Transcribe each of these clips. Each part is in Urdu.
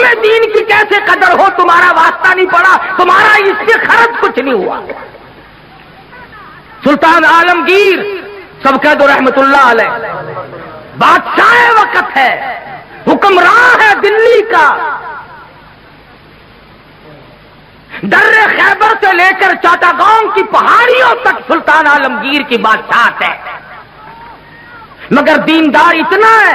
تمہیں دین کی کیسے قدر ہو؟ تمہارا واسطہ نہیں پڑا، تمہارا اس سے خرچ کچھ نہیں ہوا۔ سلطان عالمگیر سب کہہ دو رحمت اللہ علیہ، بادشاہ وقت ہے، حکمراں ہے دلی کا، در خیبر سے لے کر چاٹاگاؤں کی پہاڑیوں تک سلطان عالمگیر کی بادشاہت ہے، مگر دیندار اتنا ہے،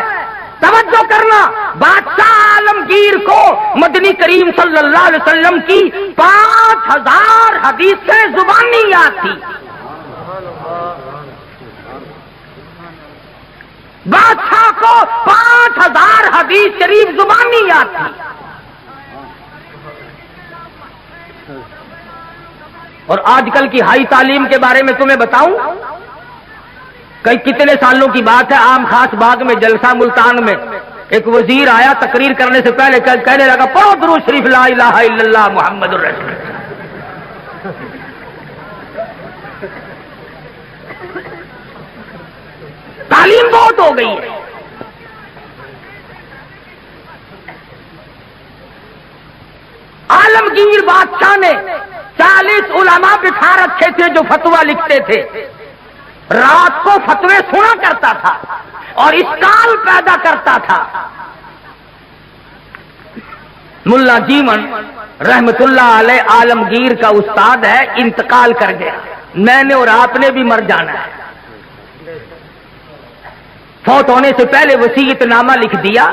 توجہ کرنا، بادشاہ عالمگیر کو مدنی کریم صلی اللہ علیہ وسلم کی 5000 حدیثیں زبانی یاد تھی۔ بادشاہ کو 5000 حدیث شریف زبانی یاد تھی۔ اور آج کل کی ہائی تعلیم کے بارے میں تمہیں بتاؤں، کتنے سالوں کی بات ہے، عام خاص باغ میں جلسہ ملتان میں ایک وزیر آیا، تقریر کرنے سے پہلے کہنے لگا پڑھو درود شریف لا الہ الا اللہ محمد الرسول اللہ۔ تعلیم بہت ہو گئی ہے۔ عالمگیر بادشاہ نے 40 علماء بٹھا رکھے تھے جو فتویٰ لکھتے تھے، رات کو فتوے سنا کرتا تھا اور اشکال پیدا کرتا تھا۔ ملا جیون رحمت اللہ علیہ عالمگیر کا استاد ہے، انتقال کر گیا، میں نے اور آپ نے بھی مر جانا ہے۔ فوت ہونے سے پہلے وصیت نامہ لکھ دیا،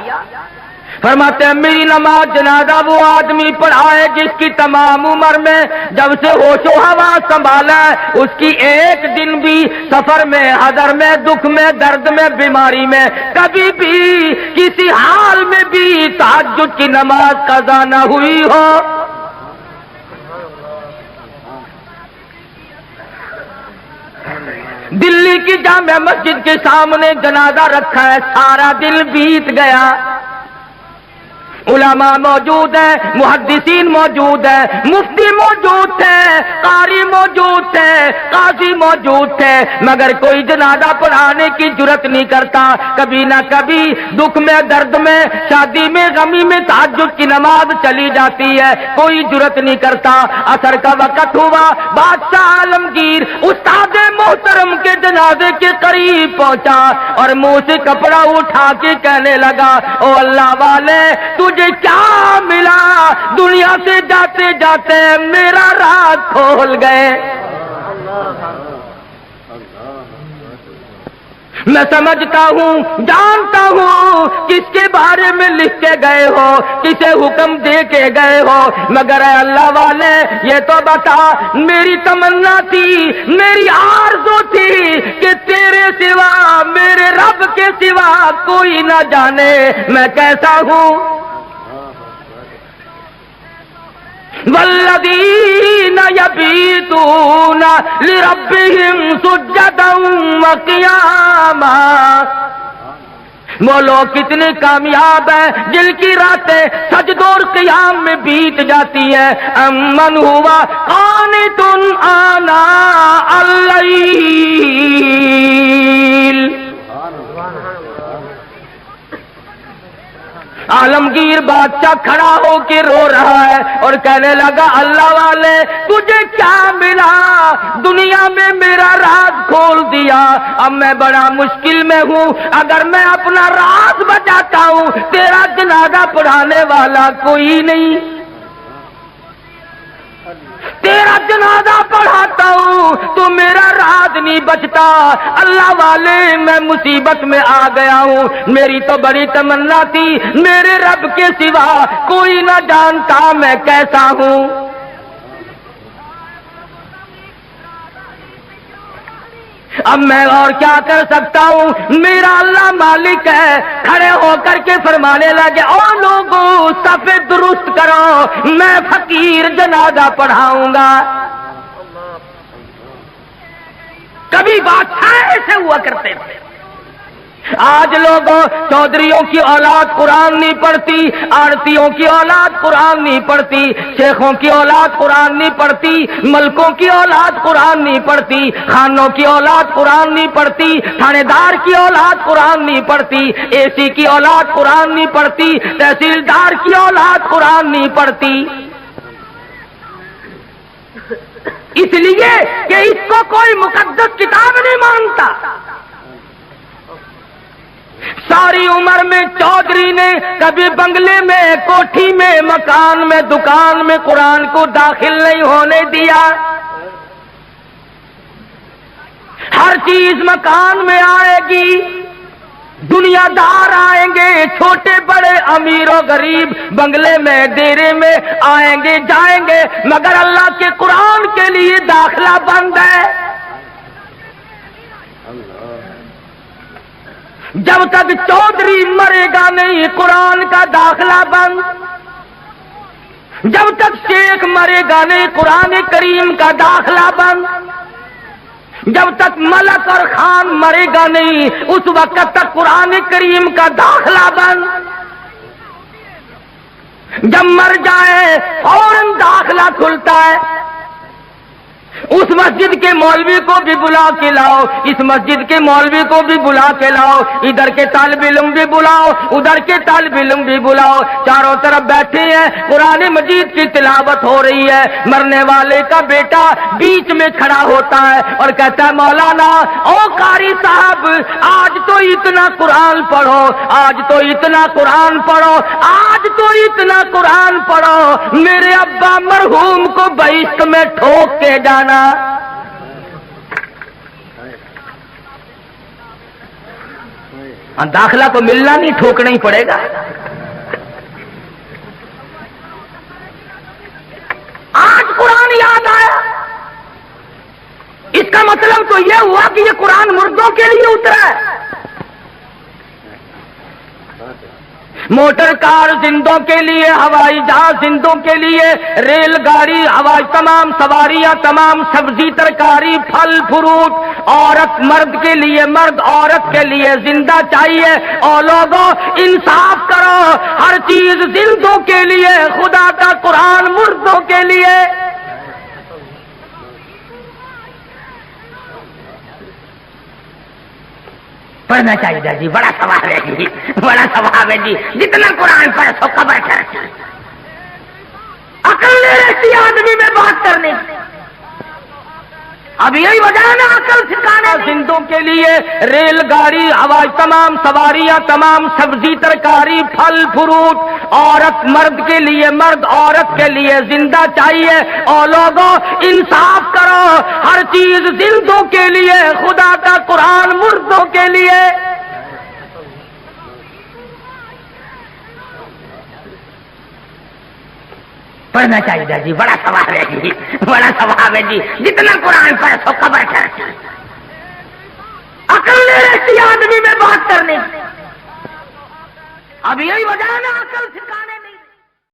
فرماتے ہیں میری نماز جنازہ وہ آدمی پڑھائے جس کی تمام عمر میں جب سے ہوش و حواس سنبھالا ہے اس کی ایک دن بھی سفر میں، حضر میں، دکھ میں، درد میں، بیماری میں کبھی بھی کسی حال میں بھی تہجد کی نماز قضا نہ ہوئی ہو۔ دلی کی جامع مسجد کے سامنے جنازہ رکھا ہے، سارا دن بیت گیا، علماء موجود ہیں، محدثین موجود ہیں، مفتی موجود تھے، قاری موجود تھے، قاضی موجود تھے، مگر کوئی جنازہ پڑھانے کی جرت نہیں کرتا۔ کبھی نہ کبھی دکھ میں، درد میں، شادی میں، غمی میں تہجد کی نماز چلی جاتی ہے، کوئی جرت نہیں کرتا۔ عصر کا وقت ہوا، بادشاہ عالمگیر استاد محترم کے جنازے کے قریب پہنچا اور منہ سے کپڑا اٹھا کے کہنے لگا او اللہ والے تجھے کیا ملا؟ دنیا سے جاتے جاتے میرا راز کھول گئے۔ میں سمجھتا ہوں، جانتا ہوں کس کے بارے میں لکھ کے گئے ہو، کسے حکم دے کے گئے ہو، مگر اے اللہ والے یہ تو بتا، میری تمنا تھی، میری آرزو تھی کہ تیرے سوا، میرے رب کے سوا کوئی نہ جانے میں کیسا ہوں۔ والذین یبیتون لربہم سجدا وقیاما، وہ لوگ کتنے کامیاب ہیں جن کی راتیں سجدہ اور قیام میں بیت جاتی ہے۔ امن ہوا قانت آناء اللیل۔ عالمگیر بادشاہ کھڑا ہو کے رو رہا ہے اور کہنے لگا اللہ والے تجھے کیا ملا؟ دنیا میں میرا راز کھول دیا، اب میں بڑا مشکل میں ہوں، اگر میں اپنا راز بچاتا ہوں تیرا جنازہ پڑھانے والا کوئی نہیں، تیرا جنازہ پڑھاتا ہوں تو میرا راز نہیں بچتا۔ اللہ والے میں مصیبت میں آ گیا ہوں، میری تو بڑی تمنا تھی میرے رب کے سوا کوئی نہ جانتا میں کیسا ہوں۔ اب میں اور کیا کر سکتا ہوں، میرا اللہ مالک ہے۔ کھڑے ہو کر کے فرمانے لگے او لوگوں صف درست کرو، میں فقیر جنازہ پڑھاؤں گا۔ کبھی بادشاہ ایسے ہوا کرتے تھے، آج لوگوں چودھریوں کی اولاد قرآن نہیں پڑھتی، آڑتیوں کی اولاد قرآن نہیں پڑھتی، شیخوں کی اولاد قرآن نہیں پڑھتی، ملکوں کی اولاد قرآن نہیں پڑھتی، خانوں کی اولاد قرآن نہیں پڑھتی، تھانے دار کی اولاد قرآن نہیں پڑھتی، اے سی کی اولاد قرآن نہیں پڑھتی، تحصیلدار کی اولاد قرآن نہیں پڑھتی، اس لیے کہ اس کو کوئی مقدس کتاب نہیں مانتا۔ ساری عمر میں چودھری نے کبھی بنگلے میں، کوٹھی میں، مکان میں، دکان میں قرآن کو داخل نہیں ہونے دیا۔ ہر چیز مکان میں آئے گی، دنیا دار آئیں گے، چھوٹے بڑے، امیر و غریب، بنگلے میں، ڈیرے میں آئیں گے جائیں گے، مگر اللہ کے قرآن کے لیے داخلہ بند ہے۔ جب تک چودھری مرے گا نہیں قرآن کا داخلہ بند، جب تک شیخ مرے گا نہیں قرآن کریم کا داخلہ بند، جب تک ملک اور خان مرے گا نہیں اس وقت تک قرآن کریم کا داخلہ بند، جب مر جائے فوراً داخلہ کھلتا ہے۔ اس مسجد کے مولوی کو بھی بلا کے لاؤ، اس مسجد کے مولوی کو بھی بلا کے لاؤ، ادھر کے طالب علم بھی بلاؤ، ادھر کے طالب علم بھی بلاؤ، چاروں طرف بیٹھے ہیں، قرآن مجید کی تلاوت ہو رہی ہے، مرنے والے کا بیٹا بیچ میں کھڑا ہوتا ہے اور کہتا ہے مولانا او قاری صاحب آج تو اتنا قرآن پڑھو، آج تو اتنا قرآن پڑھو، آج تو اتنا قرآن پڑھو، میرے ابا مرحوم کو بہشت میں ٹھوک کے جانا۔ داخلہ تو ملنا نہیں، ٹھوکنا ہی پڑے گا۔ آج قرآن یاد آیا، اس کا مطلب تو یہ ہوا کہ یہ قرآن مردوں کے لیے اترا ہے۔ موٹر کار زندوں کے لیے، ہوائی جہاز زندوں کے لیے، ریل گاڑی، ہوائی تمام سواریاں، تمام سبزی ترکاری، پھل فروٹ، عورت مرد کے لیے، مرد عورت کے لیے زندہ چاہیے۔ اور لوگوں انصاف کرو، ہر چیز زندوں کے لیے، خدا کا قرآن مردوں کے لیے۔ پڑھنا چاہیے جی، بڑا ثواب ہے جی، بڑا ثواب ہے جی، جتنا قرآن پڑھ سو قبر چڑھ۔ عقل نہیں رہتی آدمی میں بات کرنے کی، اب یہی وجہ ہے نا عقل سکھانے۔ زندوں کے لیے ریل گاڑی، ہوائی تمام سواریاں، تمام سبزی ترکاری، پھل فروٹ، عورت مرد کے لیے، مرد عورت کے لیے زندہ چاہیے۔ اور لوگوں انصاف کرو، ہر چیز زندوں کے لیے، خدا کا قرآن مردوں کے لیے۔ پڑھنا چاہیے جی، بڑا ثواب ہے جی، بڑا ثواب ہے جی، جتنا قرآن پڑھ سو قبر چڑھ۔ عقل نہیں رہتی آدمی میں بات کرنے کی، اب یہی وجہ ہے نا عقل سکھانے